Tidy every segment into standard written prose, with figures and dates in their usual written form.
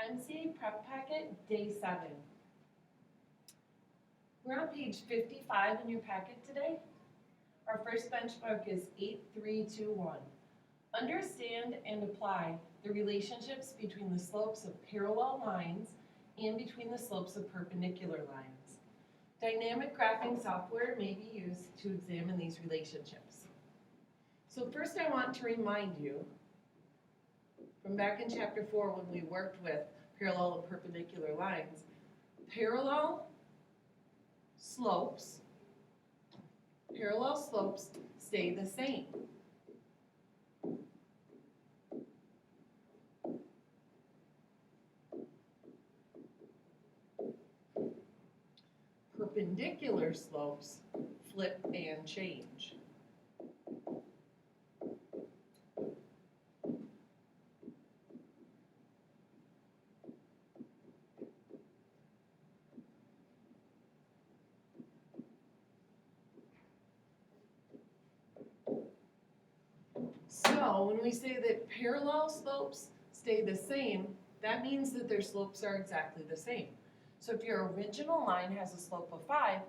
MCA Prep Packet, Day 7. We're on page 55 in your packet today. Our first benchmark is 8321. Understand and apply the relationships between the slopes of parallel lines and between the slopes of perpendicular lines. Dynamic graphing software may be used to examine these relationships. So first I want to remind you from back in chapter 4 when we worked with parallel and perpendicular lines, parallel slopes stay the same. Perpendicular slopes flip and change. So when we say that parallel slopes stay the same, that means that their slopes are exactly the same. So if your original line has a slope of 5,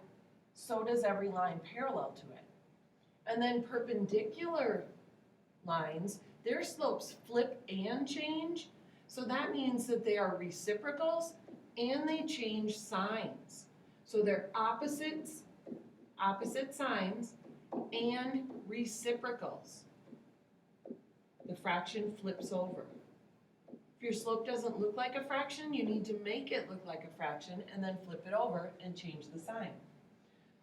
so does every line parallel to it. And then perpendicular lines, their slopes flip and change, so that means that they are reciprocals and they change signs. So they're opposite signs and reciprocals. The fraction flips over. If your slope doesn't look like a fraction, you need to make it look like a fraction and then flip it over and change the sign.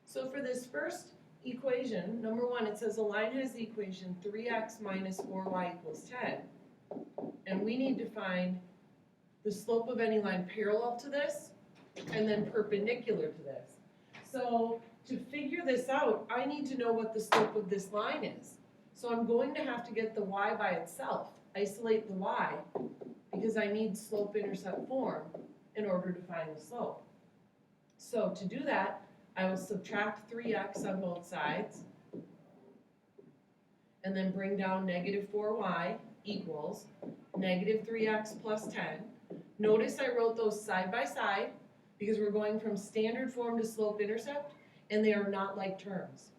So for this first equation, number 1, it says a line has the equation 3x minus 4y equals 10. And we need to find the slope of any line parallel to this and then perpendicular to this. So to figure this out, I need to know what the slope of this line is. So I'm going to have to get the y by itself, isolate the y, because I need slope-intercept form in order to find the slope. So to do that, I will subtract 3x on both sides, and then bring down negative 4y equals negative 3x plus 10. Notice I wrote those side by side because we're going from standard form to slope-intercept, and they are not like terms.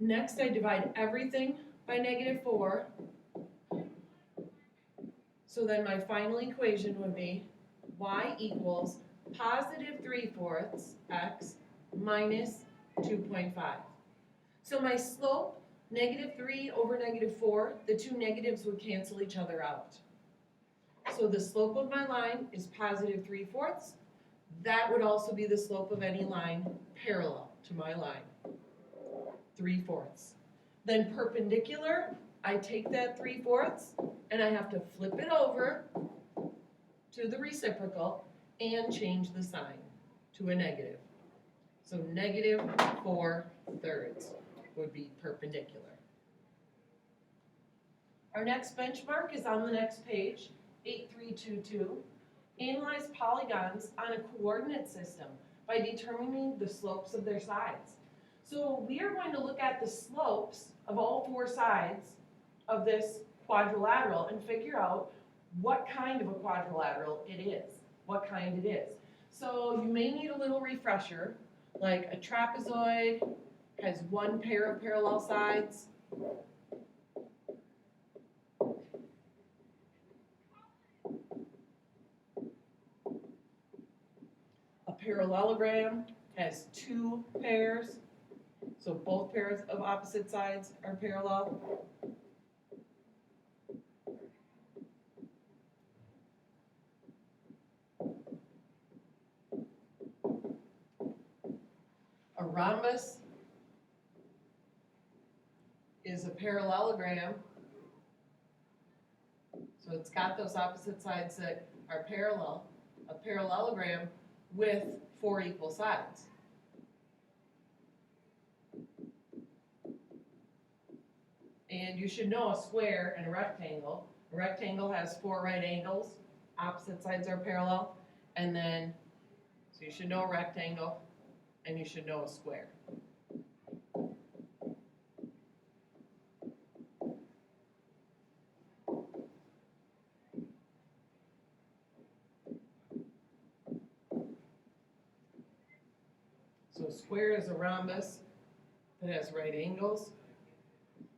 Next, I divide everything by negative 4. So then my final equation would be y equals positive 3/4 x minus 2.5. So my slope, negative 3 over negative 4, the two negatives would cancel each other out. So the slope of my line is positive 3/4. That would also be the slope of any line parallel to my line. 3/4. Then perpendicular, I take that 3/4 and I have to flip it over to the reciprocal and change the sign to a negative. So negative 4/3 would be perpendicular. Our next benchmark is on the next page, 8322. Analyze polygons on a coordinate system by determining the slopes of their sides. So we are going to look at the slopes of all 4 sides of this quadrilateral and figure out what kind of a quadrilateral it is, what kind it is. So you may need a little refresher, like a trapezoid has 1 pair of parallel sides. A parallelogram has 2 pairs. So both pairs of opposite sides are parallel. A rhombus is a parallelogram. So it's got those opposite sides that are parallel. A parallelogram with 4 equal sides. And you should know a square and a rectangle. A rectangle has 4 right angles, opposite sides are parallel, and then, so you should know a rectangle, and you should know a square. So a square is a rhombus that has right angles,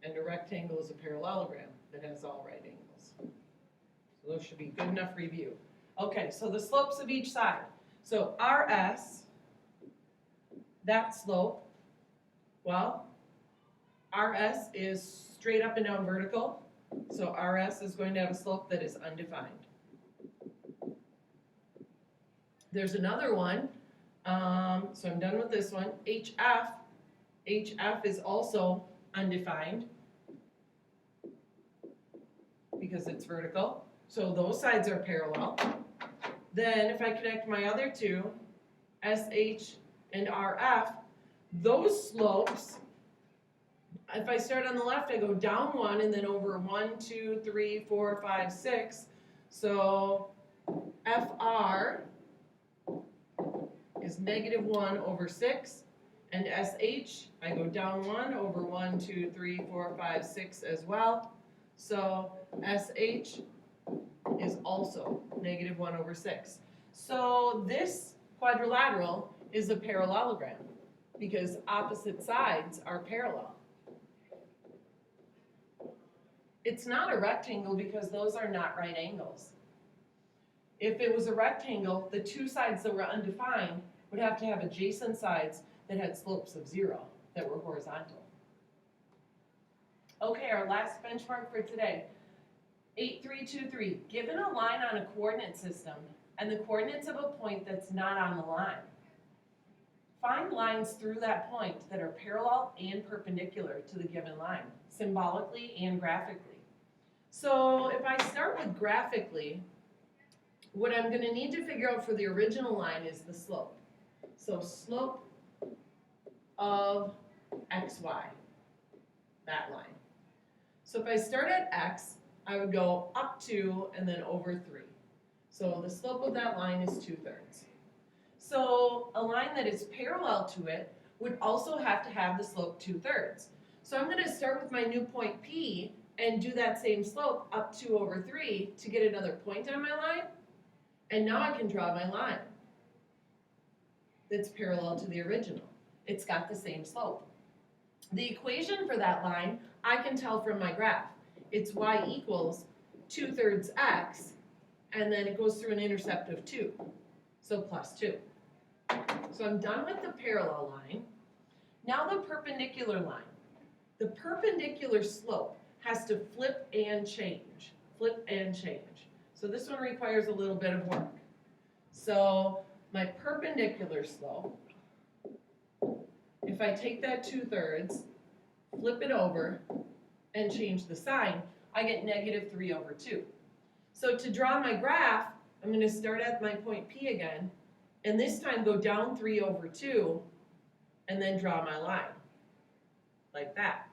and a rectangle is a parallelogram that has all right angles. So those should be good enough review. Okay, so the slopes of each side. So RS, that slope, well, RS is straight up and down vertical, so RS is going to have a slope that is undefined. There's another one, so I'm done with this one. HF is also undefined because it's vertical, so those sides are parallel. Then if I connect my other two, SH and RF, those slopes, if I start on the left, I go down one and then over 1, 2, 3, 4, 5, 6. So FR is -1 over 6. And SH, I go down 1 over 1, 2, 3, 4, 5, 6 as well. So SH is also -1 over 6. So this quadrilateral is a parallelogram because opposite sides are parallel. It's not a rectangle because those are not right angles. If it was a rectangle, the two sides that were undefined would have to have adjacent sides that had slopes of 0 that were horizontal. Okay, our last benchmark for today. 8323, given a line on a coordinate system and the coordinates of a point that's not on the line, find lines through that point that are parallel and perpendicular to the given line, symbolically and graphically. So if I start with graphically, what I'm going to need to figure out for the original line is the slope. So slope of xy, that line. So if I start at x, I would go up 2 and then over 3. So the slope of that line is 2/3. So a line that is parallel to it would also have to have the slope 2/3. So I'm going to start with my new point P and do that same slope up 2 over 3 to get another point on my line. And now I can draw my line that's parallel to the original. It's got the same slope. The equation for that line, I can tell from my graph. It's y equals 2/3 x, and then it goes through an intercept of 2, so plus 2. So I'm done with the parallel line. Now the perpendicular line. The perpendicular slope has to flip and change. Flip and change. So this one requires a little bit of work. So my perpendicular slope, if I take that 2/3, flip it over, and change the sign, I get -3 over 2. So to draw my graph, I'm going to start at my point P again, and this time go down 3 over 2, and then draw my line, like that.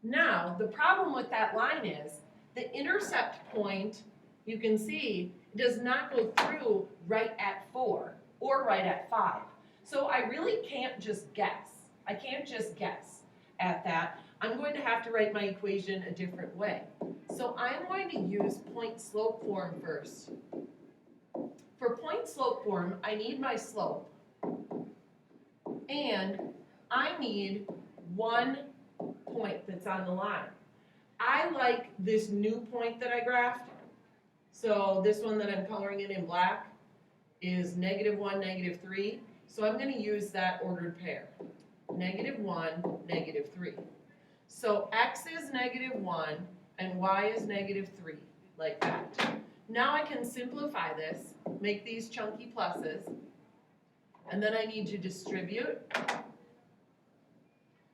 Now, the problem with that line is, the intercept point, you can see, does not go through right at 4 or right at 5. So I really can't just guess. I can't just guess at that. I'm going to have to write my equation a different way. So I'm going to use point slope form first. For point slope form, I need my slope, and I need one point that's on the line. I like this new point that I graphed. So this one that I'm coloring it in black is -1, -3. So I'm going to use that ordered pair. -1, -3. So x is -1 and y is -3, like that. Now I can simplify this, make these chunky pluses, and then I need to distribute.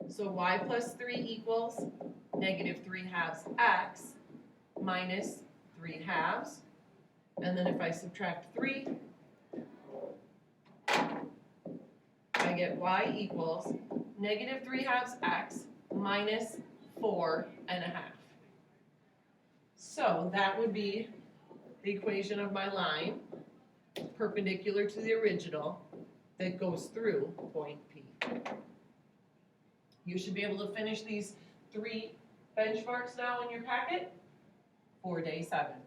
So y plus 3 equals -3/2 x minus 3/2. And then if I subtract 3, I get y equals -3/2 x minus 4.5. So that would be the equation of my line, perpendicular to the original, that goes through point P. You should be able to finish these 3 benchmarks now in your packet for day 7.